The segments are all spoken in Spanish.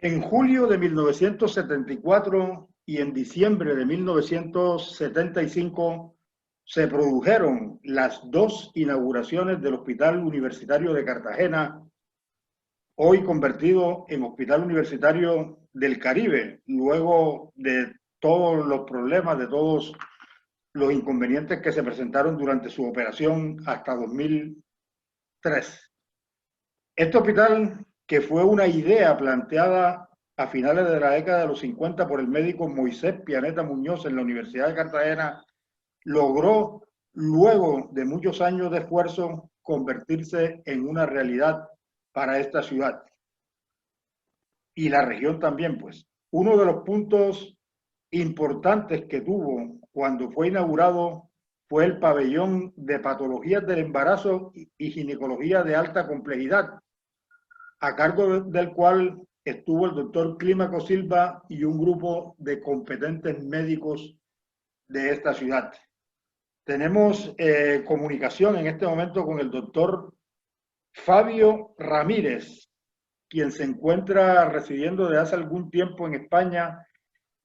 En julio de 1974 y en diciembre de 1975 se produjeron las dos inauguraciones del Hospital Universitario de Cartagena, hoy convertido en Hospital Universitario del Caribe, luego de todos los problemas, de todos los inconvenientes que se presentaron durante su operación hasta 2003. Este hospital, que fue una idea planteada a finales de la década de los 50 por el médico Moisés Pianeta Muñoz en la Universidad de Cartagena, logró, luego de muchos años de esfuerzo, convertirse en una realidad para esta ciudad y la región también, pues. Uno de los puntos importantes que tuvo cuando fue inaugurado fue el pabellón de patologías del embarazo y ginecología de alta complejidad, a cargo del cual estuvo el doctor Clímaco Silva y un grupo de competentes médicos de esta ciudad. Tenemos comunicación en este momento con el doctor Fabio Ramírez, quien se encuentra residiendo desde hace algún tiempo en España.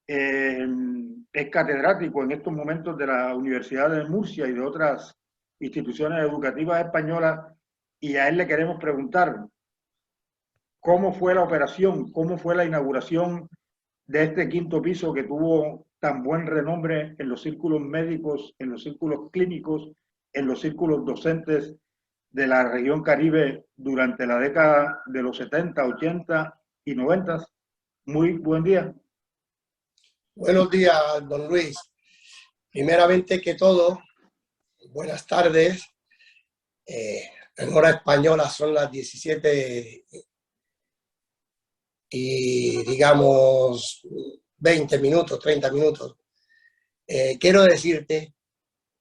Es catedrático en estos momentos de la Universidad de Murcia y de otras instituciones educativas españolas, y a él le queremos preguntar cómo fue la operación, cómo fue la inauguración de este quinto piso que tuvo tan buen renombre en los círculos médicos, en los círculos clínicos, en los círculos docentes de la región Caribe durante la década de los 70, 80 y 90. Muy buen día. Buenos días, don Luis. Primeramente que todo, buenas tardes. En hora española son las 17 y digamos 20 minutos, 30 minutos. Quiero decirte,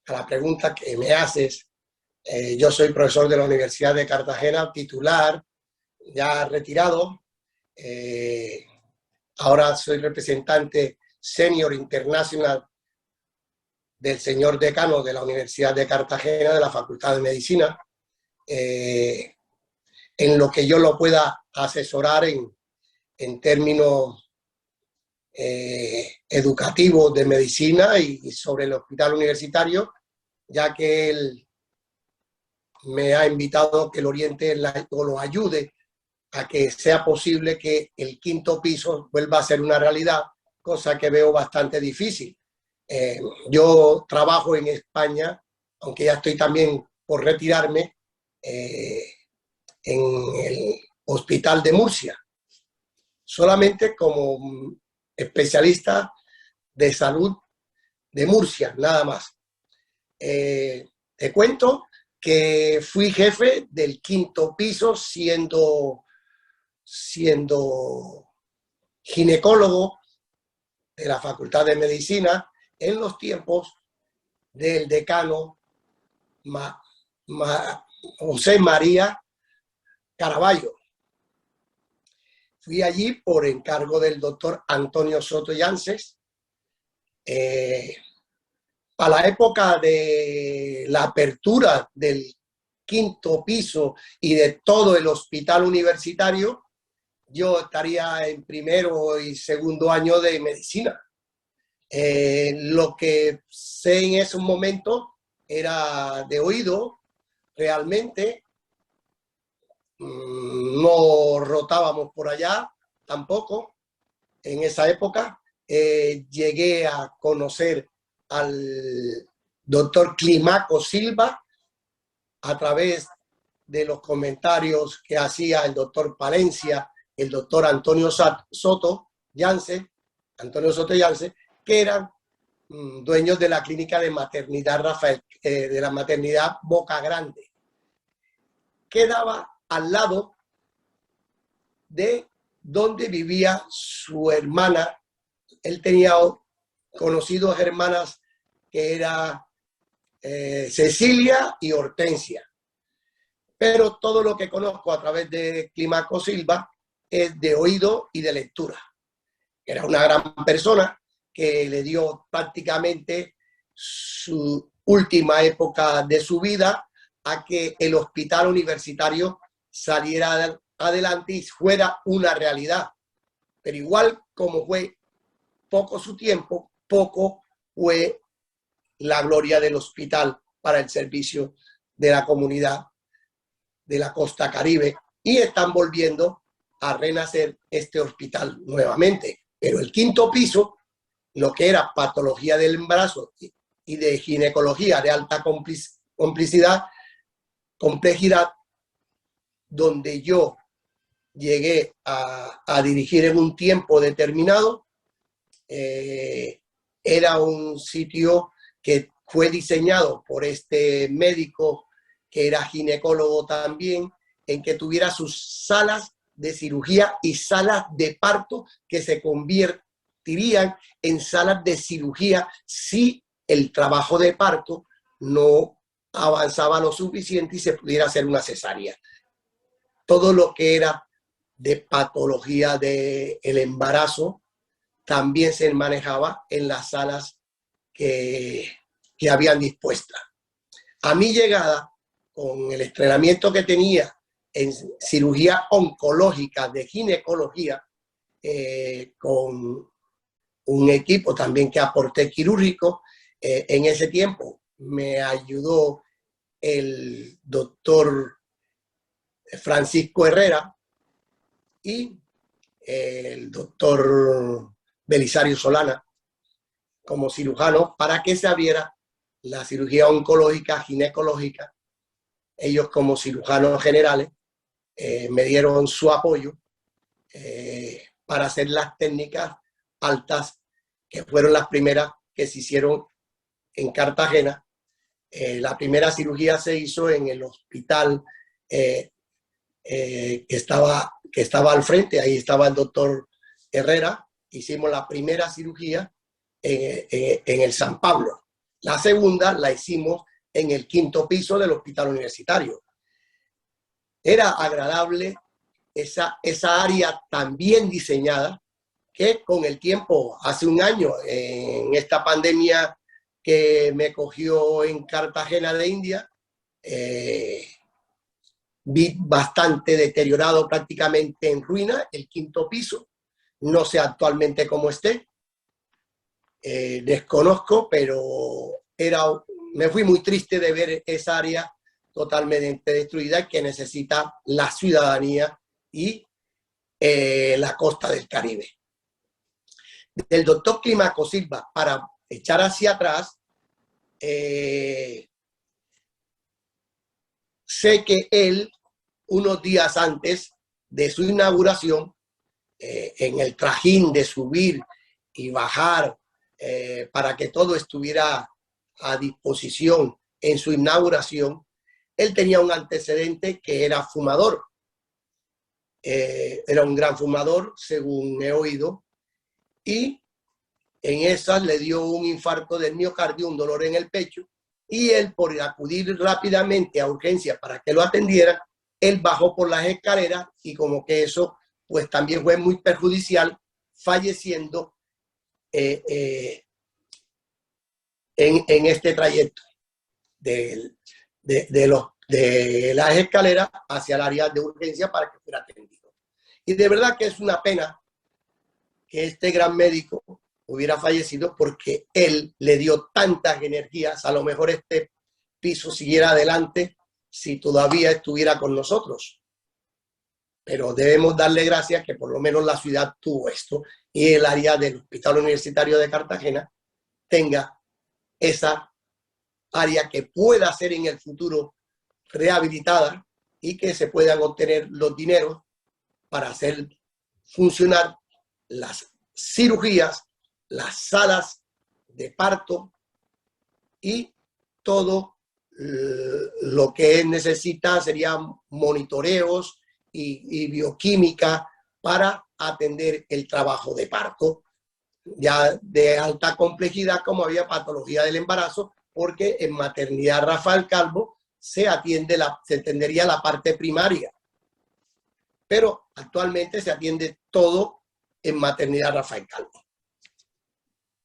a la pregunta que me haces, yo soy profesor de la Universidad de Cartagena, titular, ya retirado. Ahora soy representante Senior International del señor decano de la Universidad de Cartagena, de la Facultad de Medicina, en lo que yo lo pueda asesorar en términos educativos de medicina y sobre el hospital universitario, ya que él me ha invitado que lo oriente o lo ayude a que sea posible que el quinto piso vuelva a ser una realidad, cosa que veo bastante difícil. Yo trabajo en España, aunque ya estoy también por retirarme, en el Hospital de Murcia, solamente como especialista de salud de Murcia, nada más. Te cuento que fui jefe del quinto piso siendo ginecólogo de la Facultad de Medicina en los tiempos del decano José María Caraballo. Fui allí por encargo del doctor Antonio Soto Yances. A la época de la apertura del quinto piso y de todo el hospital universitario, yo estaría en primero y segundo año de medicina. Lo que sé en ese momento era de oído, realmente. No rotábamos por allá tampoco en esa época. Llegué a conocer al doctor Clímaco Silva a través de los comentarios que hacía el doctor Palencia, el doctor Antonio Soto Yance, que eran dueños de la clínica de maternidad Rafael, de la maternidad Boca Grande. Quedaba al lado de donde vivía su hermana. Él tenía conocidos hermanas que eran Cecilia y Hortensia. Pero todo lo que conozco a través de Clímaco Silva es de oído y de lectura. Era una gran persona que le dio prácticamente su última época de su vida a que el hospital universitario saliera adelante y fuera una realidad. Pero igual como fue poco su tiempo, poco fue la gloria del hospital para el servicio de la comunidad de la costa Caribe, y están volviendo a renacer este hospital nuevamente. Pero el quinto piso, lo que era patología del embarazo y de ginecología de alta complejidad, donde yo llegué a dirigir en un tiempo determinado, era un sitio que fue diseñado por este médico que era ginecólogo también, en que tuviera sus salas de cirugía y salas de parto que se convertirían en salas de cirugía si el trabajo de parto no avanzaba lo suficiente y se pudiera hacer una cesárea. Todo lo que era de patología del embarazo también se manejaba en las salas que habían dispuestas. A mi llegada, con el entrenamiento que tenía en cirugía oncológica de ginecología, con un equipo también que aporté quirúrgico, en ese tiempo me ayudó el doctor Francisco Herrera y el doctor Belisario Solana como cirujano para que se abriera la cirugía oncológica, ginecológica. Ellos como cirujanos generales me dieron su apoyo para hacer las técnicas altas, que fueron las primeras que se hicieron en Cartagena. La primera cirugía se hizo en el hospital que estaba al frente, ahí estaba el doctor Herrera. Hicimos la primera cirugía en el San Pablo. La segunda la hicimos en el quinto piso del hospital universitario. Era agradable esa área tan bien diseñada que con el tiempo, hace un año, en esta pandemia que me cogió en Cartagena de India, vi bastante deteriorado, prácticamente en ruina, el quinto piso. No sé actualmente cómo esté, desconozco, pero me fui muy triste de ver esa área totalmente destruida que necesita la ciudadanía y la costa del Caribe. Del doctor Climaco Silva, para echar hacia atrás, sé que él, unos días antes de su inauguración, en el trajín de subir y bajar para que todo estuviera a disposición en su inauguración, él tenía un antecedente que era fumador. Era un gran fumador, según he oído, y en esas le dio un infarto del miocardio, un dolor en el pecho, y él, por acudir rápidamente a urgencia para que lo atendieran, él bajó por las escaleras y como que eso pues también fue muy perjudicial, falleciendo en este trayecto de las escaleras hacia el área de urgencia para que fuera atendido. Y de verdad que es una pena que este gran médico hubiera fallecido, porque él le dio tantas energías. A lo mejor este piso siguiera adelante si todavía estuviera con nosotros. Pero debemos darle gracias que por lo menos la ciudad tuvo esto y el área del Hospital Universitario de Cartagena tenga esa área que pueda ser en el futuro rehabilitada y que se puedan obtener los dineros para hacer funcionar las cirugías, las salas de parto y todo lo que necesita serían monitoreos y bioquímica para atender el trabajo de parto, ya de alta complejidad, como había patología del embarazo, porque en maternidad Rafael Calvo se atendería la parte primaria, pero actualmente se atiende todo en maternidad Rafael Calvo.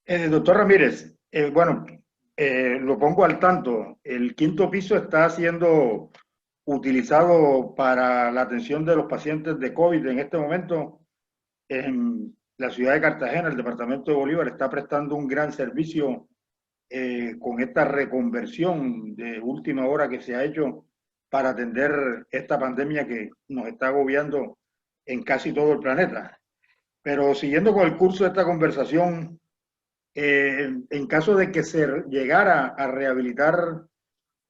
Doctor Ramírez, lo pongo al tanto. El quinto piso está siendo utilizado para la atención de los pacientes de COVID en este momento. en la ciudad de Cartagena, el departamento de Bolívar, está prestando un gran servicio con esta reconversión de última hora que se ha hecho para atender esta pandemia que nos está agobiando en casi todo el planeta. Pero siguiendo con el curso de esta conversación, en caso de que se llegara a rehabilitar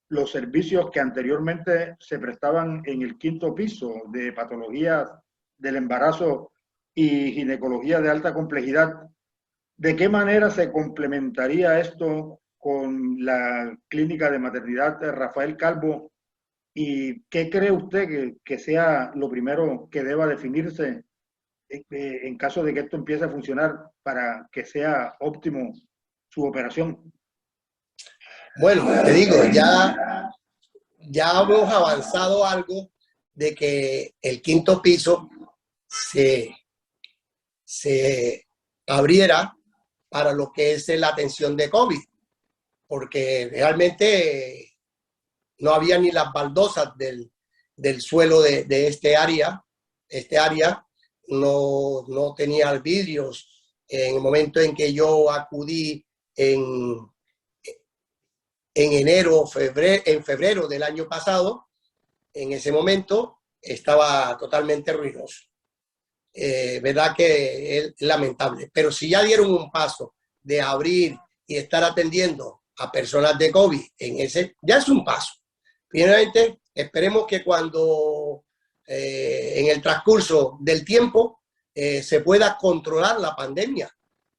los servicios que anteriormente se prestaban en el quinto piso de patologías del embarazo y ginecología de alta complejidad, ¿de qué manera se complementaría esto con la clínica de maternidad de Rafael Calvo? ¿Y qué cree usted que sea lo primero que deba definirse en caso de que esto empiece a funcionar para que sea óptimo su operación? Bueno, te digo, ya hemos avanzado algo de que el quinto piso se abriera para lo que es la atención de COVID, porque realmente no había ni las baldosas del suelo de este área. Este área no tenía vidrios. En el momento en que yo acudí en enero, en febrero del año pasado, en ese momento estaba totalmente ruinoso. Verdad que es lamentable, pero si ya dieron un paso de abrir y estar atendiendo a personas de COVID en ese, ya es un paso. Finalmente, esperemos que cuando en el transcurso del tiempo se pueda controlar la pandemia,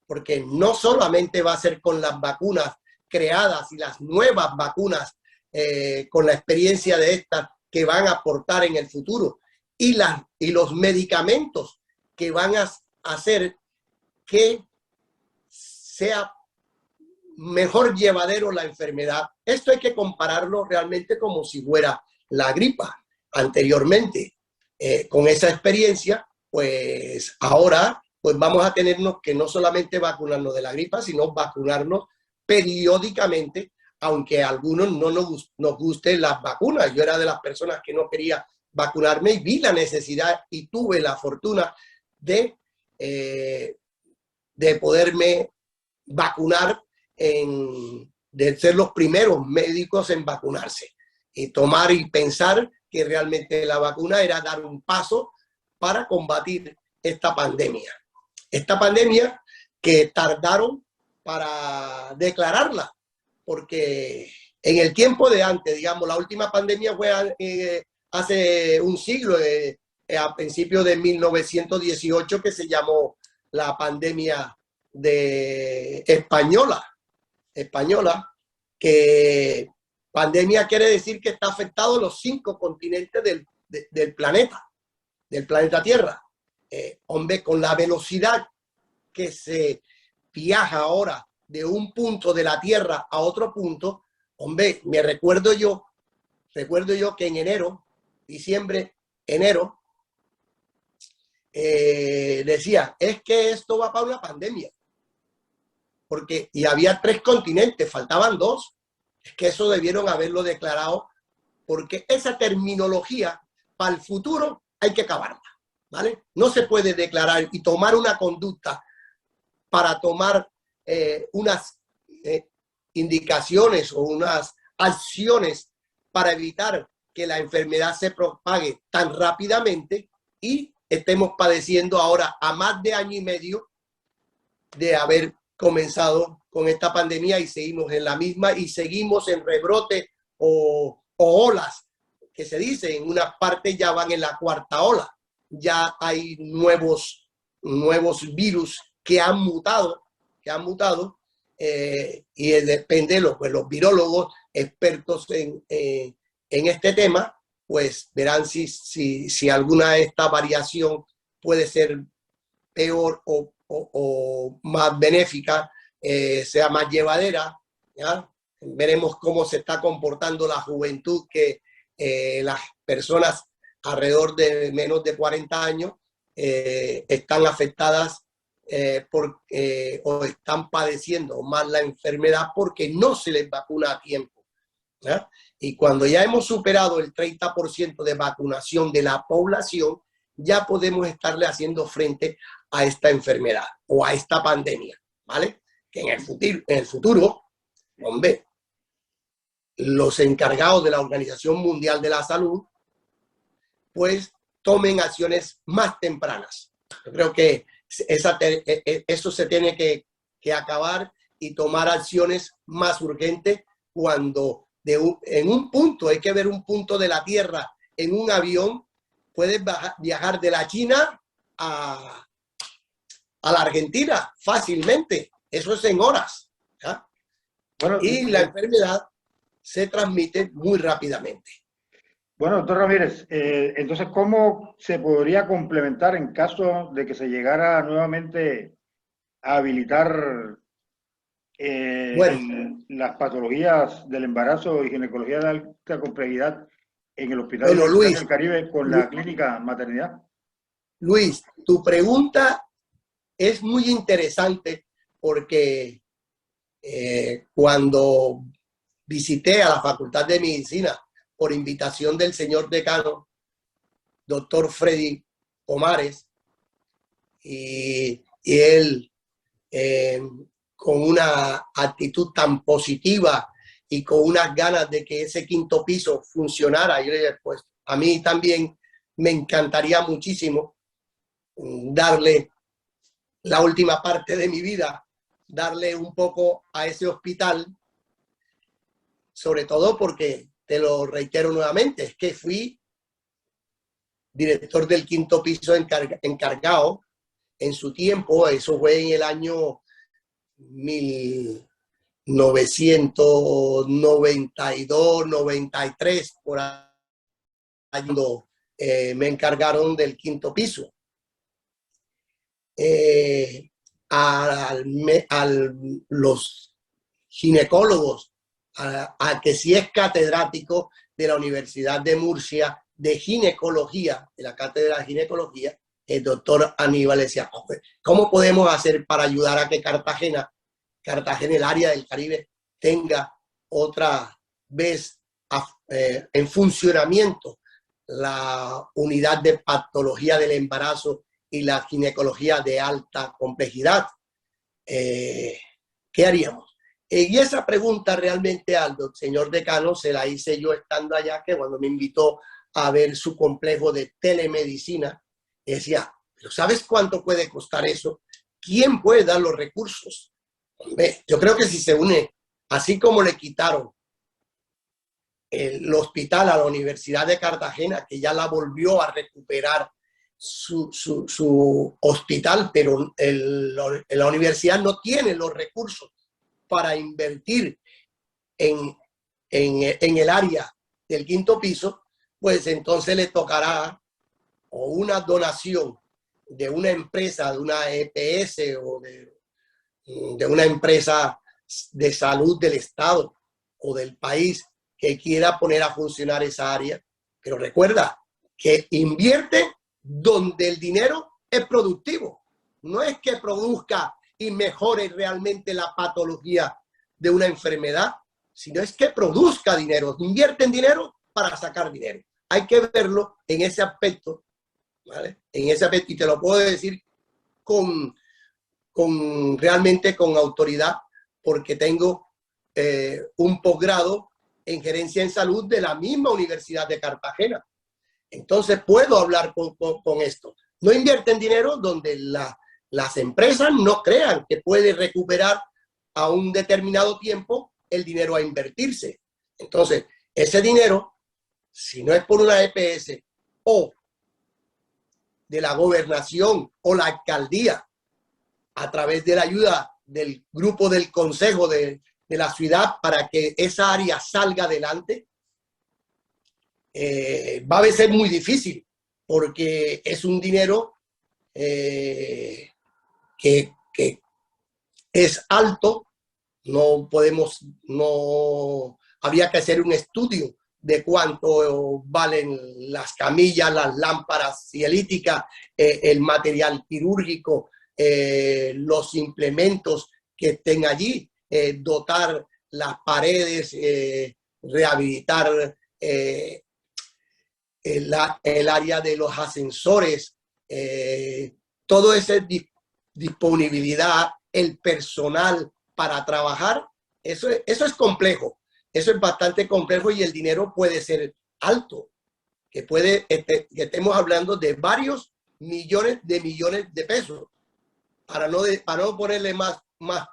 porque no solamente va a ser con las vacunas creadas y las nuevas vacunas con la experiencia de estas que van a aportar en el futuro y los medicamentos que van a hacer que sea mejor llevadero la enfermedad. Esto hay que compararlo realmente como si fuera la gripa anteriormente. Con esa experiencia, pues ahora pues vamos a tenernos que no solamente vacunarnos de la gripa, sino vacunarnos periódicamente, aunque a algunos no nos gusten las vacunas. Yo era de las personas que no quería vacunarme y vi la necesidad y tuve la fortuna de poderme vacunar, de ser los primeros médicos en vacunarse y tomar y pensar que realmente la vacuna era dar un paso para combatir esta pandemia. Esta pandemia que tardaron para declararla, porque en el tiempo de antes, digamos, la última pandemia fue hace un siglo, a principios de 1918, que se llamó la pandemia de española, que pandemia quiere decir que está afectado los 5 continentes del planeta Tierra. Hombre, con la velocidad que se viaja ahora de un punto de la Tierra a otro punto, hombre, recuerdo yo que en enero, decía, es que esto va para una pandemia. Y había 3 continentes, faltaban 2. Es que eso debieron haberlo declarado, porque esa terminología para el futuro hay que acabarla, ¿vale? No se puede declarar y tomar una conducta para tomar unas indicaciones o unas acciones para evitar que la enfermedad se propague tan rápidamente y estemos padeciendo ahora a más de año y medio de haber comenzado con esta pandemia y seguimos en la misma y seguimos en rebrote o olas, que se dice, en una parte ya van en la 4ª ola, ya hay nuevos virus que han mutado, y depende de los virólogos expertos en este tema, pues verán si alguna de esta variación puede ser peor o más benéfica, sea más llevadera, ¿ya? Veremos cómo se está comportando la juventud, que las personas alrededor de menos de 40 años están afectadas o están padeciendo más la enfermedad porque no se les vacuna a tiempo, ¿ya? Y cuando ya hemos superado el 30% de vacunación de la población, ya podemos estarle haciendo frente a esta enfermedad o a esta pandemia, ¿vale? Que en el futuro, hombre, los encargados de la Organización Mundial de la Salud, pues tomen acciones más tempranas. Yo creo que eso se tiene que acabar y tomar acciones más urgentes cuando en un punto, hay que ver un punto de la Tierra, en un avión, puedes viajar de la China a la Argentina fácilmente. Eso es en horas, ¿ya? Bueno, y la enfermedad se transmite muy rápidamente. Bueno, doctor Ramírez, entonces, ¿cómo se podría complementar en caso de que se llegara nuevamente a habilitar las patologías del embarazo y ginecología de alta complejidad en el Hospital Universitario del Caribe con la clínica maternidad? Luis, tu pregunta es muy interesante porque cuando visité a la Facultad de Medicina por invitación del señor decano, doctor Freddy Pomares, y él con una actitud tan positiva y con unas ganas de que ese quinto piso funcionara, yo le dije, pues a mí también me encantaría muchísimo darle la última parte de mi vida, darle un poco a ese hospital, sobre todo porque, te lo reitero nuevamente, es que fui director del quinto piso encargado en su tiempo, eso fue en el año 1992, 93, por ahí, cuando me encargaron del quinto piso. Los ginecólogos, a que sí es catedrático de la Universidad de Murcia de ginecología, de la cátedra de ginecología, el doctor Aníbal decía, ¿cómo podemos hacer para ayudar a que Cartagena, el área del Caribe, tenga otra vez en funcionamiento la unidad de patología del embarazo y la ginecología de alta complejidad? ¿Qué haríamos? Y esa pregunta realmente al señor decano se la hice yo estando allá, que cuando me invitó a ver su complejo de telemedicina, decía, ¿pero sabes cuánto puede costar eso? ¿Quién puede dar los recursos? Yo creo que si se une, así como le quitaron el hospital a la Universidad de Cartagena, que ya la volvió a recuperar su hospital, pero la universidad no tiene los recursos para invertir en el área del quinto piso, pues entonces le tocará o una donación de una empresa, de una EPS o de una empresa de salud del Estado o del país que quiera poner a funcionar esa área. Pero recuerda que invierte donde el dinero es productivo. No es que produzca y mejore realmente la patología de una enfermedad, sino es que produzca dinero. Invierte en dinero para sacar dinero. Hay que verlo en ese aspecto, ¿vale? En ese aspecto, y te lo puedo decir realmente con autoridad, porque tengo un posgrado en gerencia en salud de la misma Universidad de Cartagena. Entonces puedo hablar con esto. No invierten dinero donde las empresas no crean que puede recuperar a un determinado tiempo el dinero a invertirse. Entonces, ese dinero, si no es por una EPS o de la gobernación o la alcaldía, a través de la ayuda del grupo del consejo de la ciudad para que esa área salga adelante, va a ser muy difícil, porque es un dinero que es alto. No habría que hacer un estudio de cuánto valen las camillas, las lámparas cielíticas, el material quirúrgico, los implementos que estén allí, dotar las paredes, rehabilitar el área de los ascensores, todo esa disponibilidad, el personal para trabajar, eso es complejo, eso es bastante complejo y el dinero puede ser alto, que estemos hablando de varios millones de pesos, para no ponerle más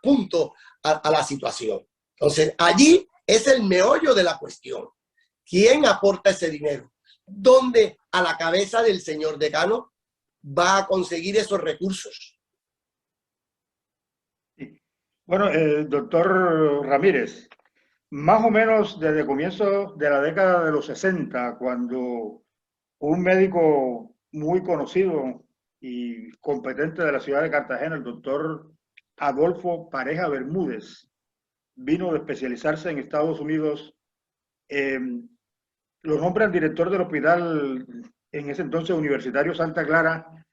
punto a la situación. Entonces, allí es el meollo de la cuestión. ¿Quién aporta ese dinero? ¿Dónde a la cabeza del señor decano va a conseguir esos recursos? Bueno, doctor Ramírez, más o menos desde comienzos de la década de los 60, cuando un médico muy conocido y competente de la ciudad de Cartagena, el doctor Adolfo Pareja Bermúdez, vino de especializarse en Estados Unidos, lo nombran director del hospital en ese entonces universitario Santa Clara,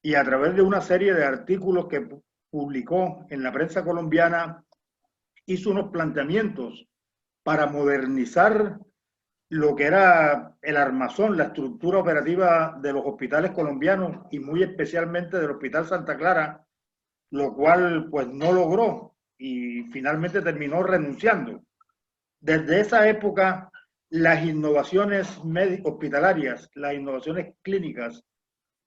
y a través de una serie de artículos que publicó en la prensa colombiana, hizo unos planteamientos para modernizar lo que era el armazón, la estructura operativa de los hospitales colombianos y muy especialmente del Hospital Santa Clara, lo cual pues no logró y finalmente terminó renunciando. Desde esa época, las innovaciones hospitalarias, las innovaciones clínicas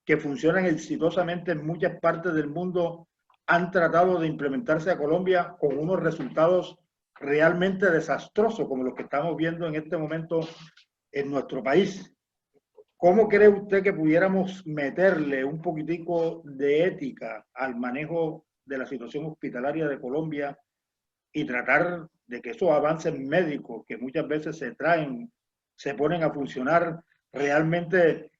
que funcionan exitosamente en muchas partes del mundo han tratado de implementarse a Colombia con unos resultados realmente desastrosos como los que estamos viendo en este momento en nuestro país. ¿Cómo cree usted que pudiéramos meterle un poquitico de ética al manejo de la situación hospitalaria de Colombia y tratar de que esos avances médicos que muchas veces se traen, se ponen a funcionar, realmente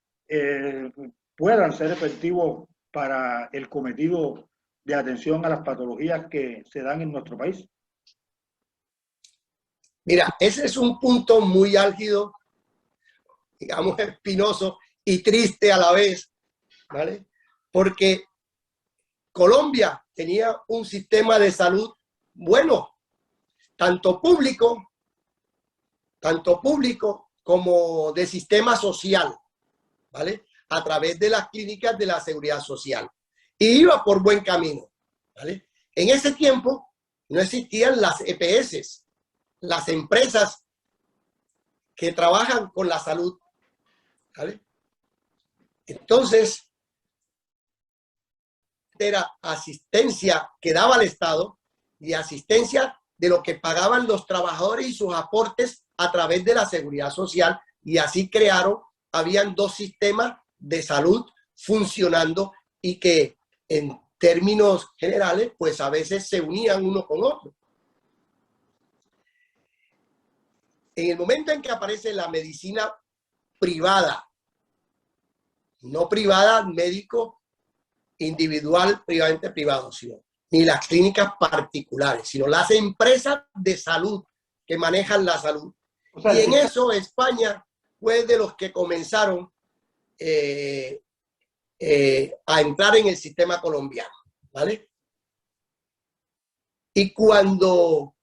puedan ser efectivos para el cometido de atención a las patologías que se dan en nuestro país? Mira, ese es un punto muy álgido, digamos espinoso y triste a la vez, ¿vale? Porque Colombia tenía un sistema de salud bueno, tanto público como de sistema social, ¿vale? A través de las clínicas de la seguridad social. Y iba por buen camino, ¿vale? En ese tiempo no existían las EPS, las empresas que trabajan con la salud, ¿vale? Entonces, era asistencia que daba el Estado y asistencia de lo que pagaban los trabajadores y sus aportes a través de la seguridad social, y así habían dos sistemas de salud funcionando y que en términos generales, pues a veces se unían uno con otro. En el momento en que aparece la medicina privada, no privada, médico individual, privadamente privado, sino ni las clínicas particulares, sino las empresas de salud que manejan la salud. O sea, y en eso España fue de los que comenzaron a entrar en el sistema colombiano, ¿vale? Y cuando,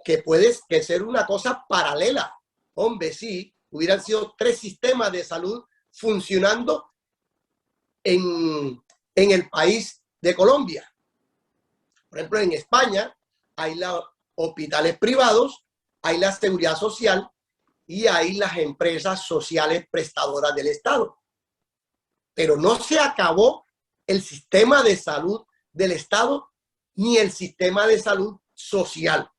que puede ser una cosa paralela, hombre, sí, hubieran sido 3 sistemas de salud funcionando en el país de Colombia. Por ejemplo, en España hay los hospitales privados, hay la seguridad social y hay las empresas sociales prestadoras del Estado. Pero no se acabó el sistema de salud del Estado ni el sistema de salud social.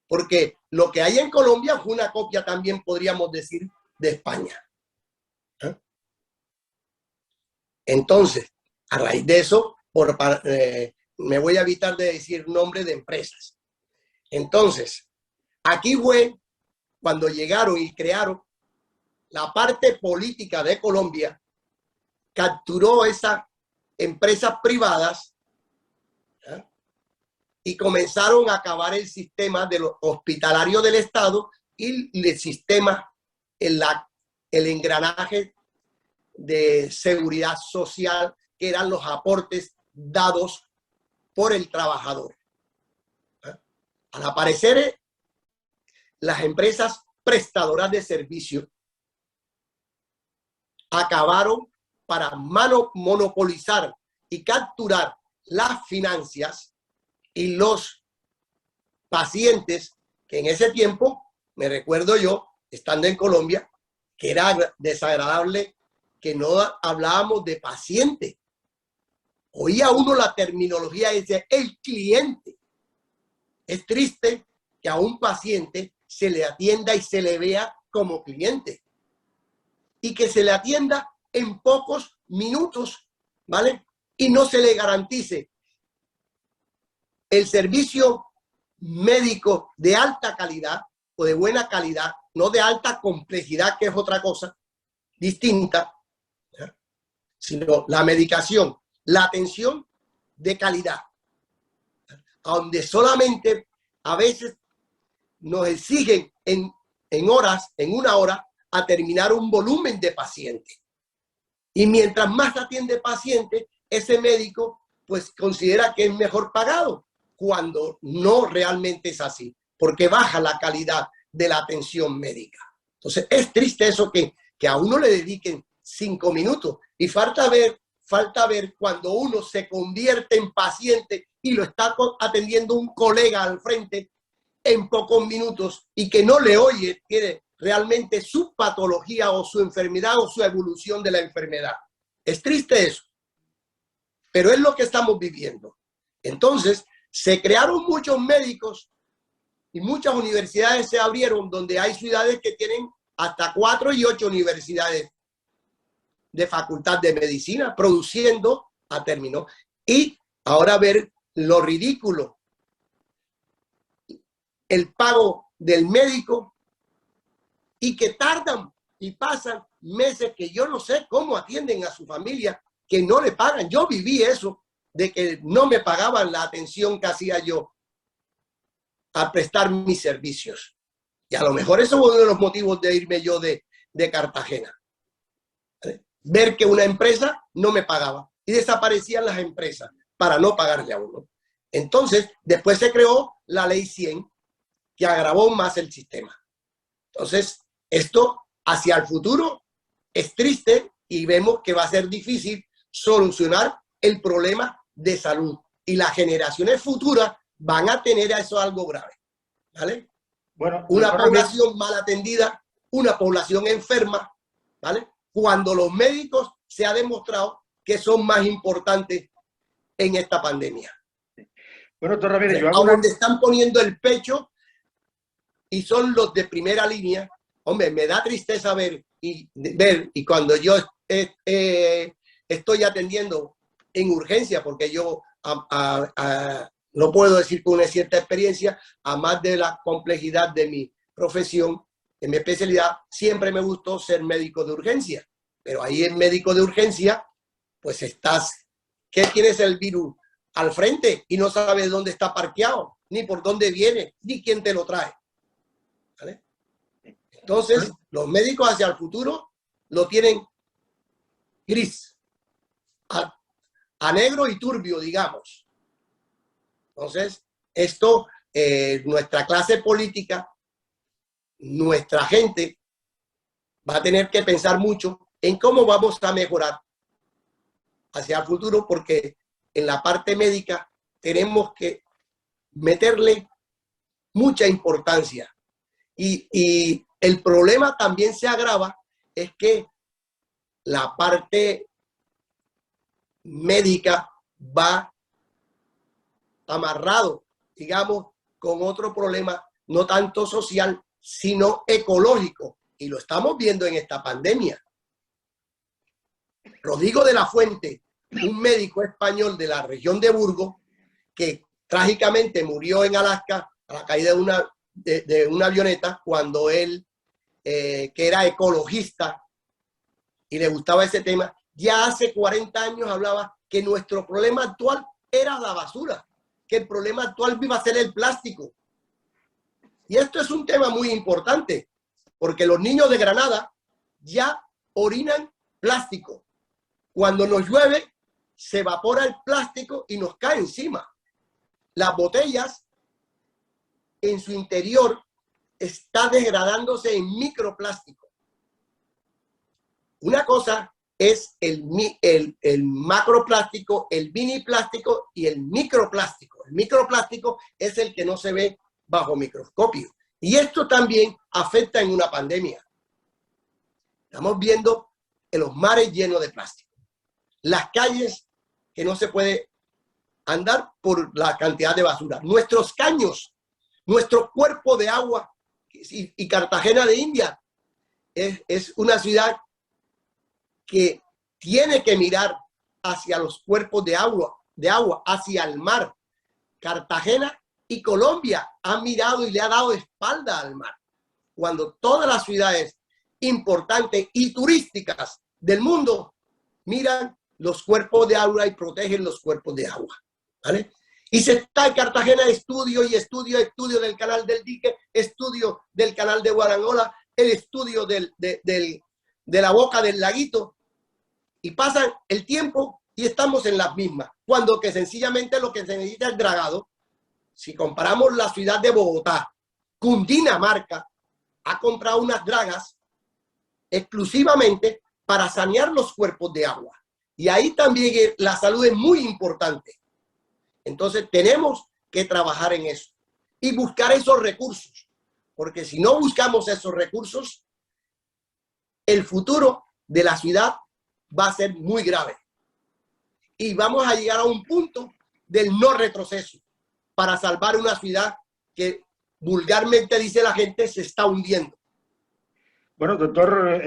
Porque lo que hay en Colombia fue una copia también, podríamos decir, de España. Entonces, a raíz de eso, me voy a evitar de decir nombre de empresas. Entonces, aquí fue cuando llegaron y crearon la parte política de Colombia, capturó esas empresas privadas, ¿eh? Y comenzaron a acabar el sistema de los hospitalarios del Estado y el sistema, el engranaje de seguridad social, que eran los aportes dados por el trabajador. Al aparecer las empresas prestadoras de servicio, acabaron para monopolizar y capturar las finanzas y los pacientes, que en ese tiempo, me recuerdo yo, estando en Colombia, que era desagradable que no hablábamos de paciente. Oía uno la terminología y dice el cliente. Es triste que a un paciente se le atienda y se le vea como cliente. Y que se le atienda en pocos minutos, ¿vale? Y no se le garantice el servicio médico de alta calidad o de buena calidad, no de alta complejidad, que es otra cosa distinta, ¿ya? Sino la medicación, la atención de calidad, donde solamente a veces nos exigen en horas, en una hora, a terminar un volumen de pacientes. Y mientras más atiende paciente, ese médico pues considera que es mejor pagado, cuando no realmente es así, porque baja la calidad de la atención médica. Entonces es triste eso que a uno le dediquen 5 minutos y falta ver cuando uno se convierte en paciente y lo está atendiendo un colega al frente en pocos minutos y que no le oye, tiene realmente su patología o su enfermedad o su evolución de la enfermedad. Es triste eso, pero es lo que estamos viviendo. Entonces, se crearon muchos médicos y muchas universidades se abrieron, donde hay ciudades que tienen hasta 4 y 8 universidades de facultad de medicina produciendo a término. Y ahora ver lo ridículo, el pago del médico, y que tardan y pasan meses que yo no sé cómo atienden a su familia, que no le pagan. Yo viví eso, de que no me pagaban la atención que hacía yo a prestar mis servicios. Y a lo mejor eso fue uno de los motivos de irme yo de Cartagena. Ver que una empresa no me pagaba y desaparecían las empresas para no pagarle a uno. Entonces, después se creó la ley 100, que agravó más el sistema. Entonces, esto hacia el futuro es triste y vemos que va a ser difícil solucionar el problema de salud. Y las generaciones futuras van a tener a eso algo grave, ¿vale? Bueno, una población mal atendida, una población enferma, ¿vale? Cuando los médicos se ha demostrado que son más importantes en esta pandemia. Bueno, doctor Ramírez, yo a donde están poniendo el pecho y son los de primera línea. Hombre, me da tristeza ver y cuando yo estoy atendiendo en urgencia, porque yo no puedo decir con una cierta experiencia, a más de la complejidad de mi profesión, en mi especialidad, siempre me gustó ser médico de urgencia. Pero ahí en médico de urgencia, pues estás, ¿qué tienes el virus al frente? Y no sabes dónde está parqueado, ni por dónde viene, ni quién te lo trae. ¿Vale? Entonces, los médicos hacia el futuro lo tienen gris, a negro y turbio, digamos. Entonces, esto, nuestra clase política, nuestra gente, va a tener que pensar mucho en cómo vamos a mejorar hacia el futuro, porque en la parte médica tenemos que meterle mucha importancia. Y el problema también se agrava, es que la parte médica va amarrado, digamos, con otro problema, no tanto social, sino ecológico. Y lo estamos viendo en esta pandemia. Rodrigo de la Fuente, un médico español de la región de Burgos, que trágicamente murió en Alaska a la caída de una avioneta, cuando él, que era ecologista y le gustaba ese tema, ya hace 40 años hablaba que nuestro problema actual era la basura, que el problema actual iba a ser el plástico. Y esto es un tema muy importante, porque los niños de Granada ya orinan plástico. Cuando nos llueve, se evapora el plástico y nos cae encima. Las botellas, en su interior, está degradándose en microplástico. Una cosa es el macroplástico, el miniplástico y el microplástico. El microplástico es el que no se ve bajo microscopio. Y esto también afecta en una pandemia. Estamos viendo en los mares llenos de plástico. Las calles que no se puede andar por la cantidad de basura. Nuestros caños, nuestro cuerpo de agua y Cartagena de India es una ciudad que tiene que mirar hacia los cuerpos de agua, hacia el mar. Cartagena y Colombia han mirado y le ha dado espalda al mar. Cuando todas las ciudades importantes y turísticas del mundo miran los cuerpos de agua y protegen los cuerpos de agua, ¿vale? Y se está en Cartagena estudio del canal del dique, estudio del canal de Guarangola, el estudio de la boca del laguito, y pasan el tiempo y estamos en las mismas, cuando que sencillamente lo que se necesita es dragado. Si comparamos la ciudad de Bogotá, Cundinamarca ha comprado unas dragas exclusivamente para sanear los cuerpos de agua. Y ahí también la salud es muy importante. Entonces tenemos que trabajar en eso y buscar esos recursos, porque si no buscamos esos recursos, el futuro de la ciudad va a ser muy grave. Y vamos a llegar a un punto del no retroceso para salvar una ciudad que vulgarmente dice la gente se está hundiendo. Bueno, doctor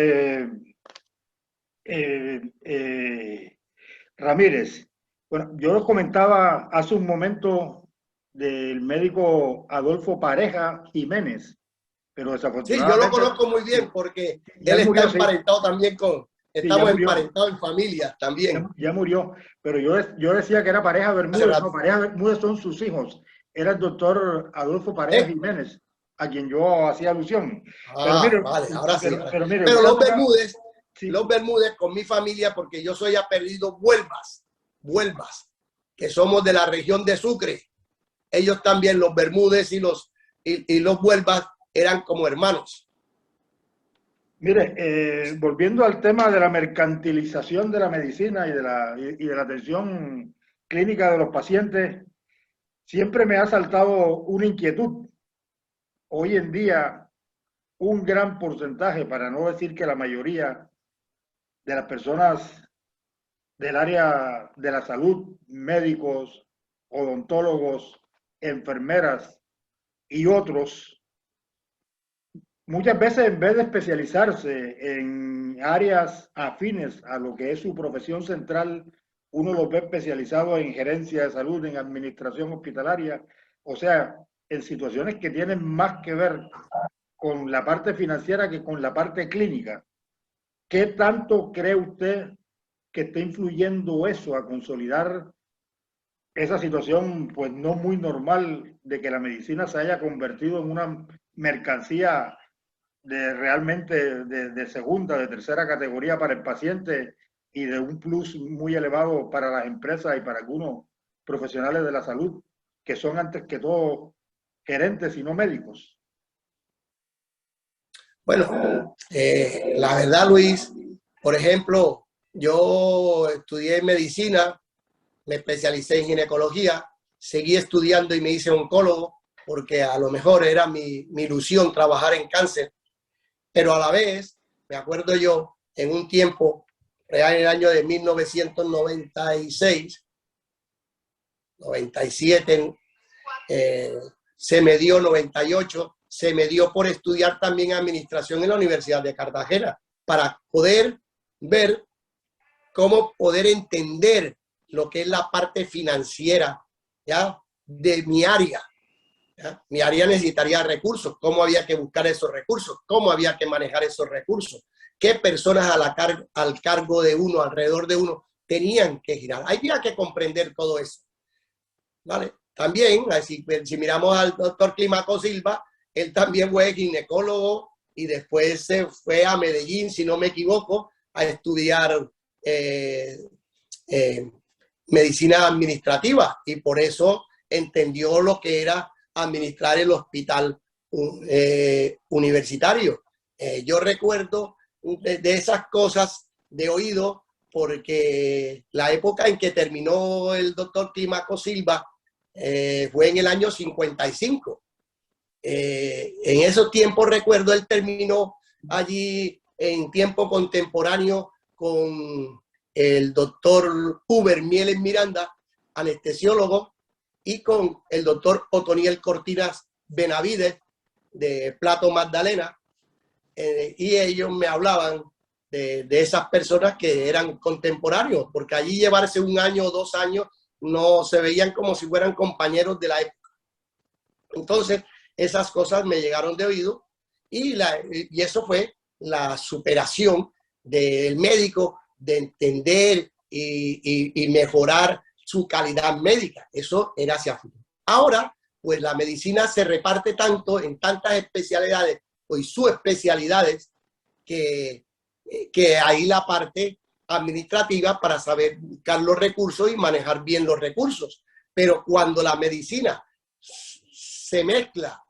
Ramírez, bueno, yo lo comentaba hace un momento del médico Adolfo Pareja Jiménez, pero desafortunadamente... Sí, yo lo conozco muy bien porque él está emparentado también con... Estamos emparentados en familia también. Ya murió, pero yo decía que era Pareja Bermúdez, no, Pareja Bermúdez son sus hijos. Era el doctor Adolfo Pareja Jiménez, a quien yo hacía alusión. Pero mire, vale, ahora sí. Pero los Bermúdez con mi familia, porque yo soy apellido Vuelvas, que somos de la región de Sucre. Ellos también, los Bermúdez y los Vuelvas, eran como hermanos. Mire, volviendo al tema de la mercantilización de la medicina y de la atención clínica de los pacientes, siempre me ha saltado una inquietud. Hoy en día, un gran porcentaje, para no decir que la mayoría de las personas del área de la salud, médicos, odontólogos, enfermeras y otros, muchas veces en vez de especializarse en áreas afines a lo que es su profesión central, uno los ve especializados en gerencia de salud, en administración hospitalaria, o sea, en situaciones que tienen más que ver con la parte financiera que con la parte clínica. ¿Qué tanto cree usted que está influyendo eso a consolidar esa situación pues no muy normal de que la medicina se haya convertido en una mercancía realmente de segunda, de tercera categoría para el paciente y de un plus muy elevado para las empresas y para algunos profesionales de la salud, que son antes que todo gerentes y no médicos? Bueno, la verdad, Luis, por ejemplo, yo estudié medicina, me especialicé en ginecología, seguí estudiando y me hice oncólogo, porque a lo mejor era mi ilusión trabajar en cáncer, pero a la vez, me acuerdo yo, en un tiempo, en el año de 1996, 97, se me dio 98, se me dio por estudiar también administración en la Universidad de Cartagena, para poder ver cómo poder entender lo que es la parte financiera, ¿ya?, de mi área. ¿Ya? Mi área necesitaría recursos, cómo había que buscar esos recursos, cómo había que manejar esos recursos, qué personas al cargo de uno, alrededor de uno, tenían que girar. Había que comprender todo eso, ¿vale? También, si miramos al doctor Clímaco Silva, él también fue ginecólogo y después se fue a Medellín, si no me equivoco, a estudiar medicina administrativa, y por eso entendió lo que era administrar el hospital universitario. Yo recuerdo de esas cosas de oído porque la época en que terminó el doctor Climaco Silva fue en el año 55. En esos tiempos, recuerdo, él terminó allí en tiempo contemporáneo con el doctor Huber Mieles Miranda, anestesiólogo, y con el doctor Otoniel Cortinas Benavides, de Plato Magdalena, y ellos me hablaban de esas personas que eran contemporáneos, porque allí llevarse 1 año o 2 años no se veían como si fueran compañeros de la época. Entonces, esas cosas me llegaron de oído y eso fue la superación del médico de entender y mejorar su calidad médica. Eso era hacia futuro. Ahora, pues la medicina se reparte tanto en tantas especialidades y subespecialidades que hay la parte administrativa para saber buscar los recursos y manejar bien los recursos. Pero cuando la medicina se mezcla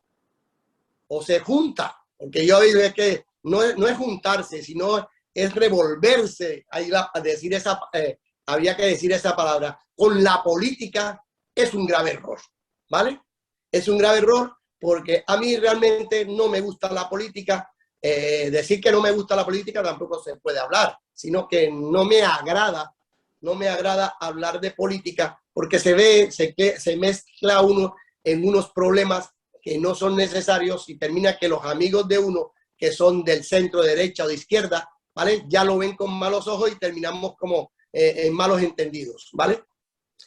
o se junta, porque yo digo que no es juntarse, sino es revolverse, habría que decir esa palabra, con la política, es un grave error, ¿vale? Es un grave error porque a mí realmente no me gusta la política. Decir que no me gusta la política tampoco se puede hablar, sino que no me agrada hablar de política porque se mezcla uno en unos problemas que no son necesarios y termina que los amigos de uno que son del centro, derecha o de izquierda, ¿vale? Ya lo ven con malos ojos y terminamos como en malos entendidos, ¿vale?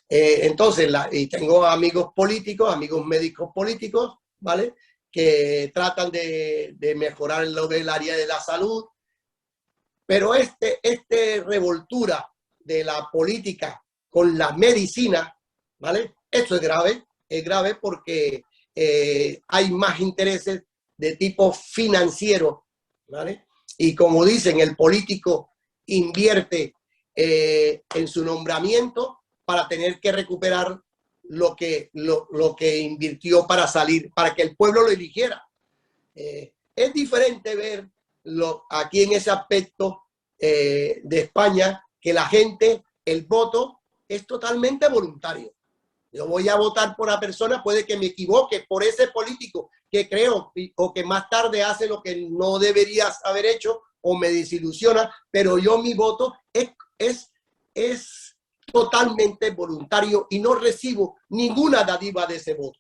Entonces, y tengo amigos políticos, amigos médicos políticos, ¿vale? Que tratan de mejorar lo del área de la salud, pero este revoltura de la política con la medicina, ¿vale? Esto es grave porque hay más intereses de tipo financiero, ¿vale? Y como dicen, el político invierte en su nombramiento para tener que recuperar lo que invirtió para salir, para que el pueblo lo eligiera. Es diferente verlo aquí en ese aspecto de España, que la gente, el voto es totalmente voluntario. Yo voy a votar por la persona, puede que me equivoque por ese político que creo o que más tarde hace lo que no deberías haber hecho o me desilusiona, pero mi voto es totalmente voluntario y no recibo ninguna dádiva de ese voto.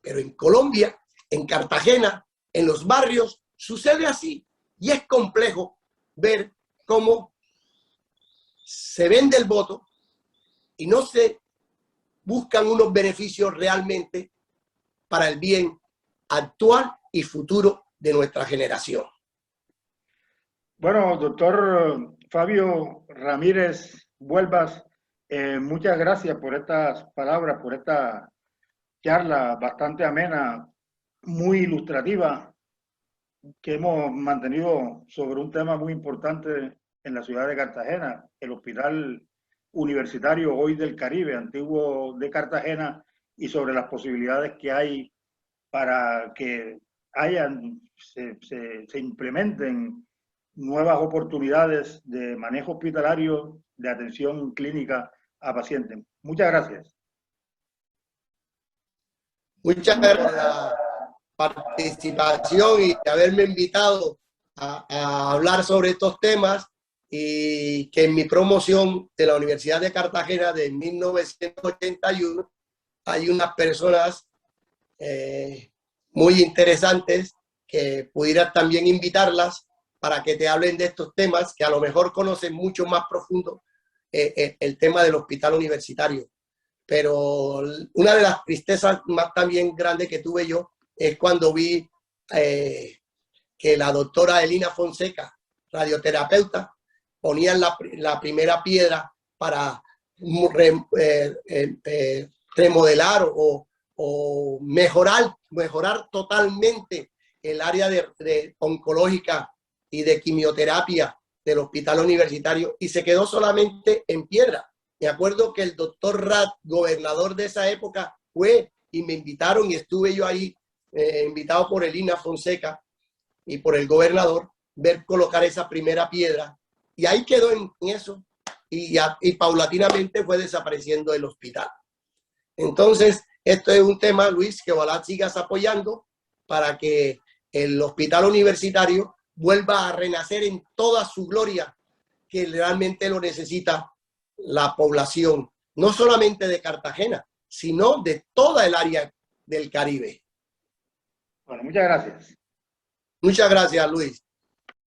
Pero en Colombia, en Cartagena, en los barrios, sucede así. Y es complejo ver cómo se vende el voto y no se buscan unos beneficios realmente para el bien actual y futuro de nuestra generación. Bueno, doctor Fabio Ramírez Vuelvas, muchas gracias por estas palabras, por esta charla bastante amena, muy ilustrativa, que hemos mantenido sobre un tema muy importante en la ciudad de Cartagena, el Hospital Universitario hoy del Caribe, antiguo de Cartagena, y sobre las posibilidades que hay para que se implementen nuevas oportunidades de manejo hospitalario, de atención clínica a pacientes. Muchas gracias. Muchas gracias por la participación y haberme invitado a hablar sobre estos temas, y que en mi promoción de la Universidad de Cartagena de 1981 hay unas personas muy interesantes que pudieras también invitarlas para que te hablen de estos temas, que a lo mejor conocen mucho más profundo el tema del hospital universitario. Pero una de las tristezas más también grandes que tuve yo es cuando vi que la doctora Elina Fonseca, radioterapeuta, ponía la primera piedra para remodelar o mejorar totalmente el área de oncológica y de quimioterapia del hospital universitario, y se quedó solamente en piedra. Me acuerdo que el doctor Rath, gobernador de esa época, fue y me invitaron y estuve yo ahí, invitado por Elina Fonseca y por el gobernador, ver colocar esa primera piedra, Y ahí quedó en eso y paulatinamente fue desapareciendo el hospital. Entonces, esto es un tema, Luis, que ojalá sigas apoyando para que el hospital universitario vuelva a renacer en toda su gloria, que realmente lo necesita la población, no solamente de Cartagena, sino de toda el área del Caribe. Bueno, muchas gracias. Muchas gracias, Luis.